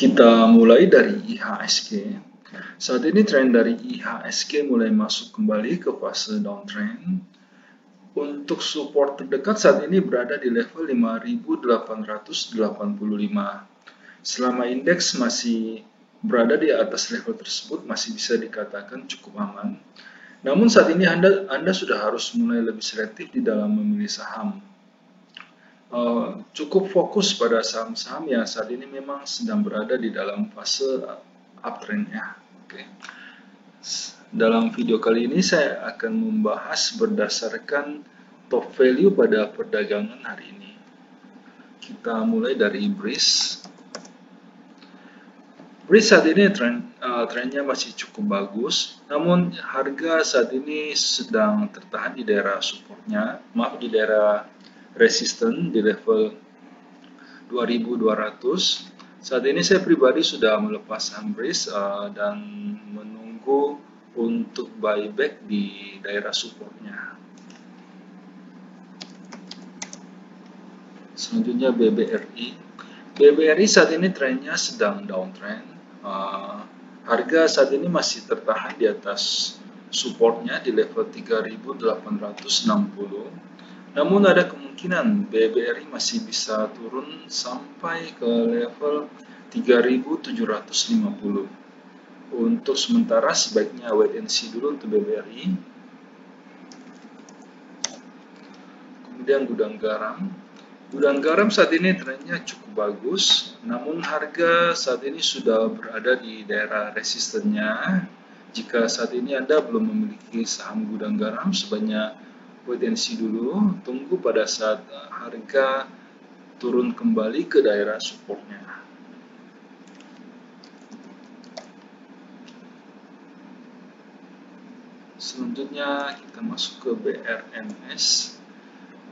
Kita mulai dari IHSG. Saat ini tren dari IHSG mulai masuk kembali ke fase downtrend. Untuk support terdekat saat ini berada di level 5.885. Selama indeks masih berada di atas level tersebut, masih bisa dikatakan cukup aman. Namun saat ini Anda sudah harus mulai lebih selektif di dalam memilih saham. Cukup fokus pada saham-saham yang saat ini memang sedang berada di dalam fase uptrend-nya. Dalam video kali ini saya akan membahas berdasarkan top value pada perdagangan hari ini. Kita mulai dari BRIS. BRIS saat ini trennya masih cukup bagus, namun harga saat ini sedang tertahan di daerah supportnya, di daerah resisten di level 2200. Saat ini saya pribadi sudah melepas saham BRIS dan menunggu untuk buyback di daerah supportnya. Selanjutnya BBRI. BBRI saat ini trennya sedang downtrend. Harga saat ini masih tertahan di atas supportnya di level 3860. Namun ada kemungkinan BBRI masih bisa turun sampai ke level 3750. Untuk sementara sebaiknya wait and see dulu untuk BBRI. Kemudian gudang garam. Gudang garam saat ini trennya cukup bagus, namun harga saat ini sudah berada di daerah resistennya. Jika saat ini Anda belum memiliki saham gudang garam, sebaiknya wait and see dulu, tunggu pada saat harga turun kembali ke daerah supportnya. Selanjutnya kita masuk ke BRMS.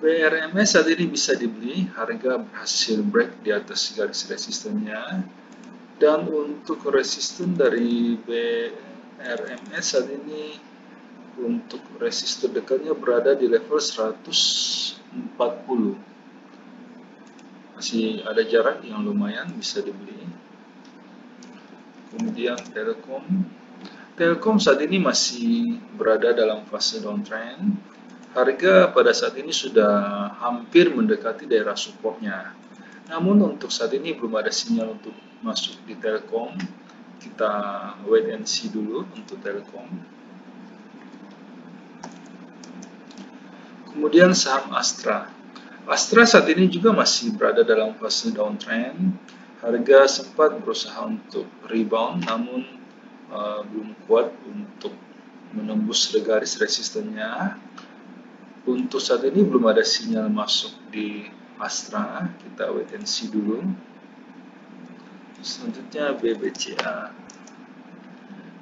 BRMS saat ini bisa dibeli, harga berhasil break di atas garis resistennya. Dan untuk resisten dari BRMS saat ini, untuk resisten dekatnya berada di level 140. Masih ada jarak yang lumayan, bisa dibeli. Kemudian Telkom. Telkom saat ini masih berada dalam fase downtrend. Harga pada saat ini sudah hampir mendekati daerah supportnya. Namun untuk saat ini belum ada sinyal untuk masuk di Telkom. Kita wait and see dulu untuk Telkom. Kemudian saham Astra. Astra saat ini juga masih berada dalam fase downtrend. Harga sempat berusaha untuk rebound, namun belum kuat untuk menembus garis resistennya. Untuk saat ini belum ada sinyal masuk di Astra. Kita wait and see dulu. Selanjutnya BBCA.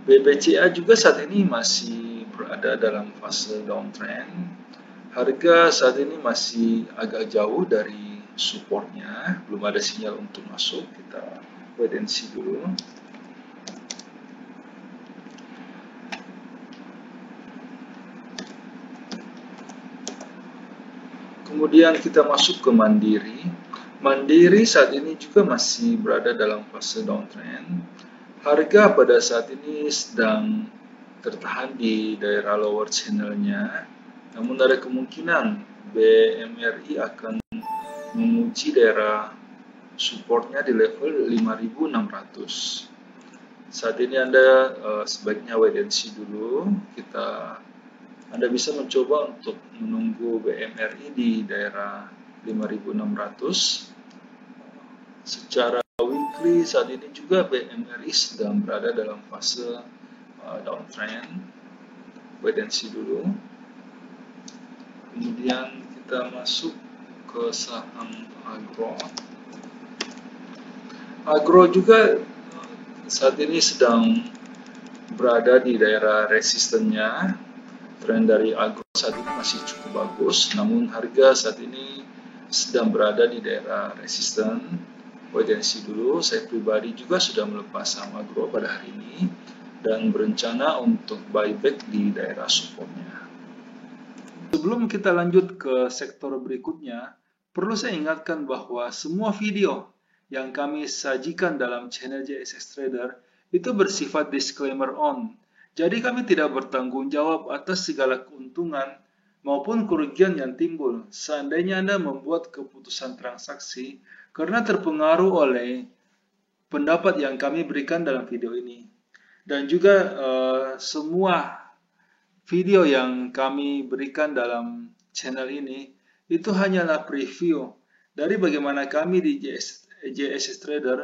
BBCA juga saat ini masih berada dalam fase downtrend. Harga saat ini masih agak jauh dari supportnya, belum ada sinyal untuk masuk. Kita wait and see dulu. Kemudian kita masuk ke Mandiri. Mandiri saat ini juga masih berada dalam fase downtrend. Harga pada saat ini sedang tertahan di daerah lower channelnya. Namun ada kemungkinan BMRI akan menguji daerah supportnya di level 5.600. Saat ini Anda sebaiknya wait and see dulu. Anda bisa mencoba untuk menunggu BMRI di daerah 5.600. Secara weekly saat ini juga BMRI sedang berada dalam fase downtrend. Wait and see dulu. Kemudian kita masuk ke saham Agro. Agro juga saat ini sedang berada di daerah resistennya. Tren dari Agro saat ini masih cukup bagus, namun harga saat ini sedang berada di daerah resisten. Wait and see dulu. Saya pribadi juga sudah melepas saham Agro pada hari ini dan berencana untuk buyback di daerah supportnya. Sebelum kita lanjut ke sektor berikutnya, perlu saya ingatkan bahwa semua video yang kami sajikan dalam channel JSX Trader itu bersifat disclaimer on. Jadi kami tidak bertanggung jawab atas segala keuntungan maupun kerugian yang timbul seandainya Anda membuat keputusan transaksi karena terpengaruh oleh pendapat yang kami berikan dalam video ini. Dan juga semua video yang kami berikan dalam channel ini itu hanyalah preview dari bagaimana kami di JSX Trader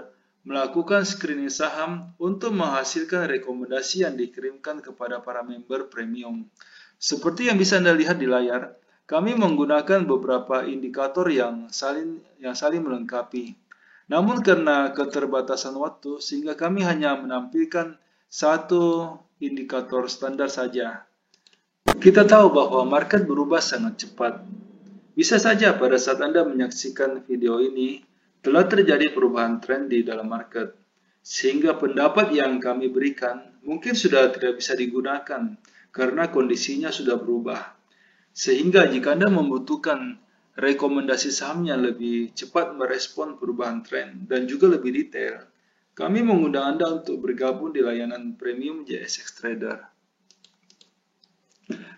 melakukan screening saham untuk menghasilkan rekomendasi yang dikirimkan kepada para member premium. Seperti yang bisa Anda lihat di layar, kami menggunakan beberapa indikator yang saling melengkapi. Namun karena keterbatasan waktu, sehingga kami hanya menampilkan satu indikator standar saja. Kita tahu bahwa market berubah sangat cepat. Bisa saja pada saat Anda menyaksikan video ini, telah terjadi perubahan tren di dalam market. Sehingga pendapat yang kami berikan mungkin sudah tidak bisa digunakan karena kondisinya sudah berubah. Sehingga jika Anda membutuhkan rekomendasi saham yang lebih cepat merespon perubahan tren dan juga lebih detail, kami mengundang Anda untuk bergabung di layanan premium JSX Trader.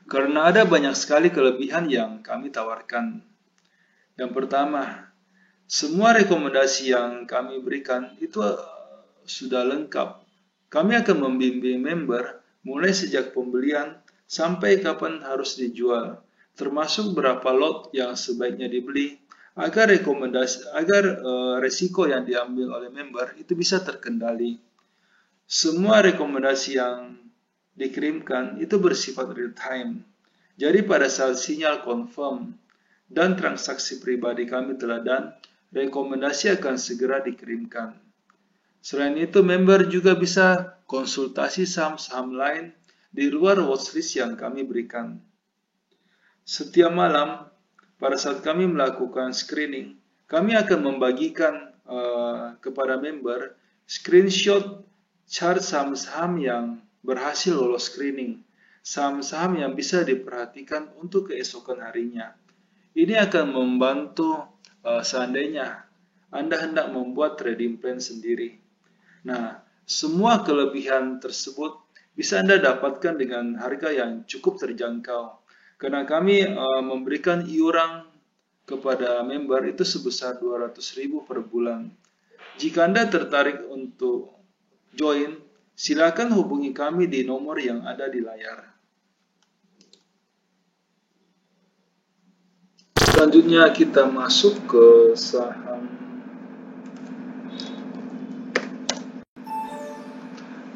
Karena ada banyak sekali kelebihan yang kami tawarkan. Yang pertama, semua rekomendasi yang kami berikan itu sudah lengkap. Kami akan membimbing member mulai sejak pembelian sampai kapan harus dijual, termasuk berapa lot yang sebaiknya dibeli agar resiko yang diambil oleh member itu bisa terkendali. Semua rekomendasi yang dikirimkan itu bersifat real time. Jadi pada saat sinyal confirm dan transaksi pribadi kami telah done, rekomendasi akan segera dikirimkan. Selain itu, member juga bisa konsultasi saham-saham lain di luar watchlist yang kami berikan. Setiap malam, pada saat kami melakukan screening, kami akan membagikan kepada member screenshot chart saham-saham yang berhasil lolos screening, saham-saham yang bisa diperhatikan untuk keesokan harinya. Ini akan membantu seandainya Anda hendak membuat trading plan sendiri. Nah, semua kelebihan tersebut bisa Anda dapatkan dengan harga yang cukup terjangkau. Karena kami memberikan iuran kepada member itu sebesar 200.000 per bulan. Jika Anda tertarik untuk join, silakan hubungi kami di nomor yang ada di layar. Selanjutnya kita masuk ke saham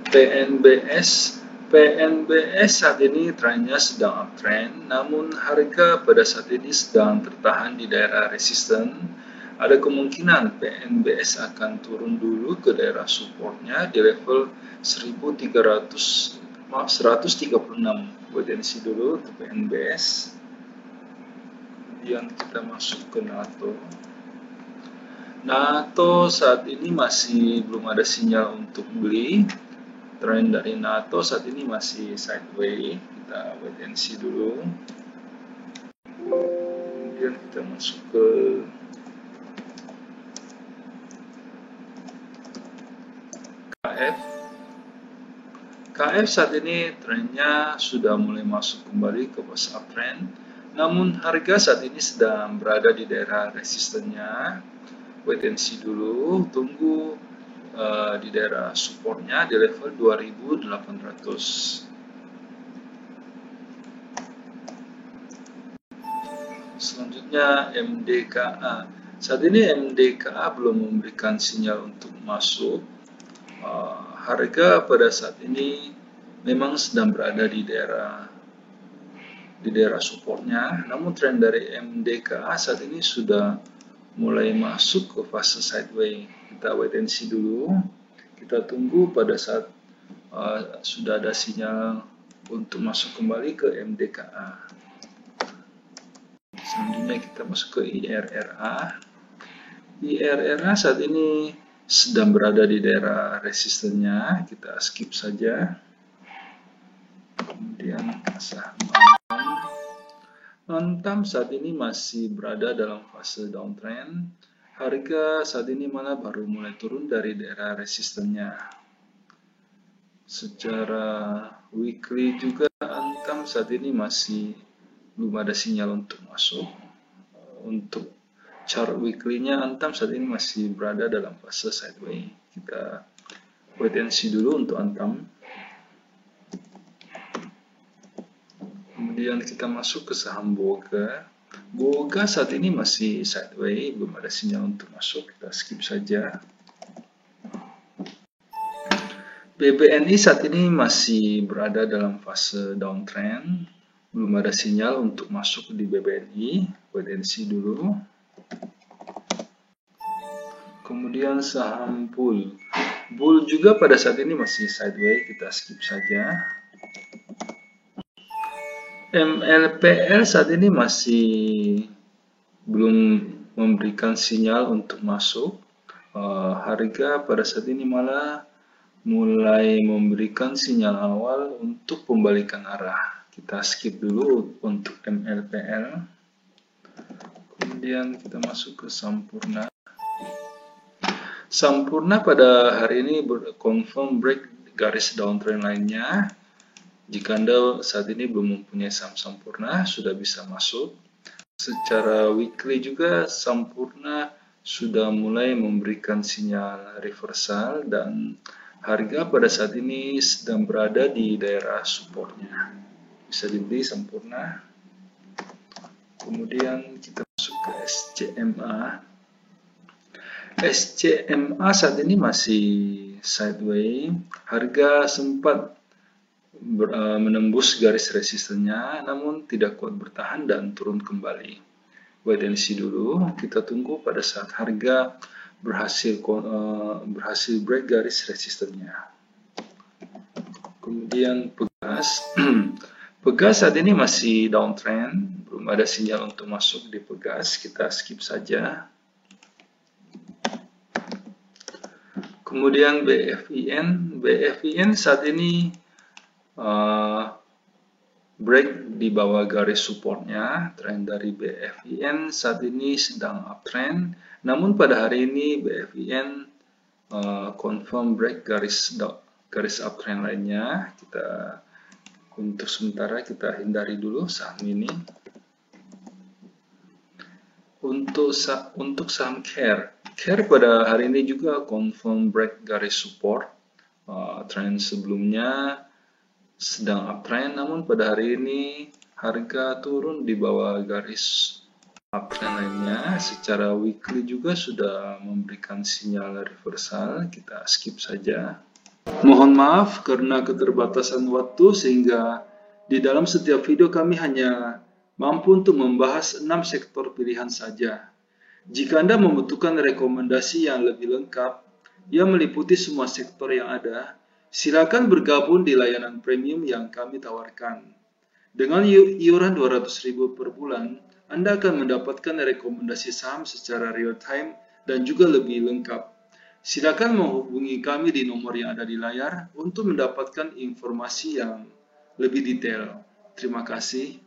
PNBS. PNBS saat ini trennya sedang uptrend, namun harga pada saat ini sedang tertahan di daerah resisten. Ada kemungkinan PNBS akan turun dulu ke daerah supportnya di level 136. Wait and see dulu untuk PNBS. Kemudian kita masuk ke NATO. NATO saat ini masih belum ada sinyal untuk beli. Tren dari NATO saat ini masih sideways. Kita wait and see dulu. Kemudian kita masuk ke KF. KF saat ini trennya sudah mulai masuk kembali ke fase uptrend, namun harga saat ini sedang berada di daerah resistennya. Wait and see dulu, tunggu di daerah supportnya di level 2800. Selanjutnya MDKA. Saat ini MDKA belum memberikan sinyal untuk masuk. Harga pada saat ini memang sedang berada di daerah supportnya, namun tren dari MDKA saat ini sudah mulai masuk ke fase sideways. Kita wait and see dulu, kita tunggu pada saat sudah ada sinyal untuk masuk kembali ke MDKA. Selanjutnya kita masuk ke IRRA. IRRA saat ini sedang berada di daerah resistennya, kita skip saja. Kemudian saham Antam saat ini masih berada dalam fase downtrend. harga saat ini malah baru mulai turun dari daerah resistennya. Secara weekly juga Antam saat ini masih belum ada sinyal untuk masuk. Untuk chart weekly-nya Antam saat ini masih berada dalam fase sideways. Kita wait and see dulu untuk Antam. Kemudian kita masuk ke saham Boga. Boga saat ini masih sideways, belum ada sinyal untuk masuk, kita skip saja. BBNI saat ini masih berada dalam fase downtrend, belum ada sinyal untuk masuk di BBNI, wait and see dulu. Kemudian saham Bull. Bull juga pada saat ini masih sideways, kita skip saja. MLPL saat ini masih belum memberikan sinyal untuk masuk. Harga pada saat ini malah mulai memberikan sinyal awal untuk pembalikan arah. Kita skip dulu untuk MLPL. Kemudian kita masuk ke Sampurna. Sampurna pada hari ini confirm break garis downtrend lainnya. Jika Anda saat ini belum mempunyai saham Sampurna, sudah bisa masuk. Secara weekly juga Sampurna sudah mulai memberikan sinyal reversal dan harga pada saat ini sedang berada di daerah supportnya. Bisa dibeli Sampurna. Kemudian kita masuk ke SCMA. SCMA saat ini masih sideways. Harga sempat menembus garis resistennya, namun tidak kuat bertahan dan turun kembali. Wait and see dulu, kita tunggu pada saat harga berhasil break garis resistennya. Kemudian Pegas. Pegas saat ini masih downtrend, belum ada sinyal untuk masuk di Pegas, kita skip saja. Kemudian BFIN saat ini break di bawah garis supportnya. Tren dari BFIN saat ini sedang uptrend, namun pada hari ini BFIN confirm break garis uptrend lainnya. Untuk sementara kita hindari dulu saham ini. Untuk saham Care pada hari ini juga confirm break garis support. Tren sebelumnya sedang uptrend, namun pada hari ini harga turun di bawah garis uptrend lainnya. Secara weekly juga sudah memberikan sinyal reversal, kita skip saja. Mohon maaf karena keterbatasan waktu sehingga di dalam setiap video kami hanya mampu untuk membahas 6 sektor pilihan saja. Jika Anda membutuhkan rekomendasi yang lebih lengkap yang meliputi semua sektor yang ada, silakan bergabung di layanan premium yang kami tawarkan. Dengan iuran 200.000 per bulan, Anda akan mendapatkan rekomendasi saham secara real time dan juga lebih lengkap. Silakan menghubungi kami di nomor yang ada di layar untuk mendapatkan informasi yang lebih detail. Terima kasih.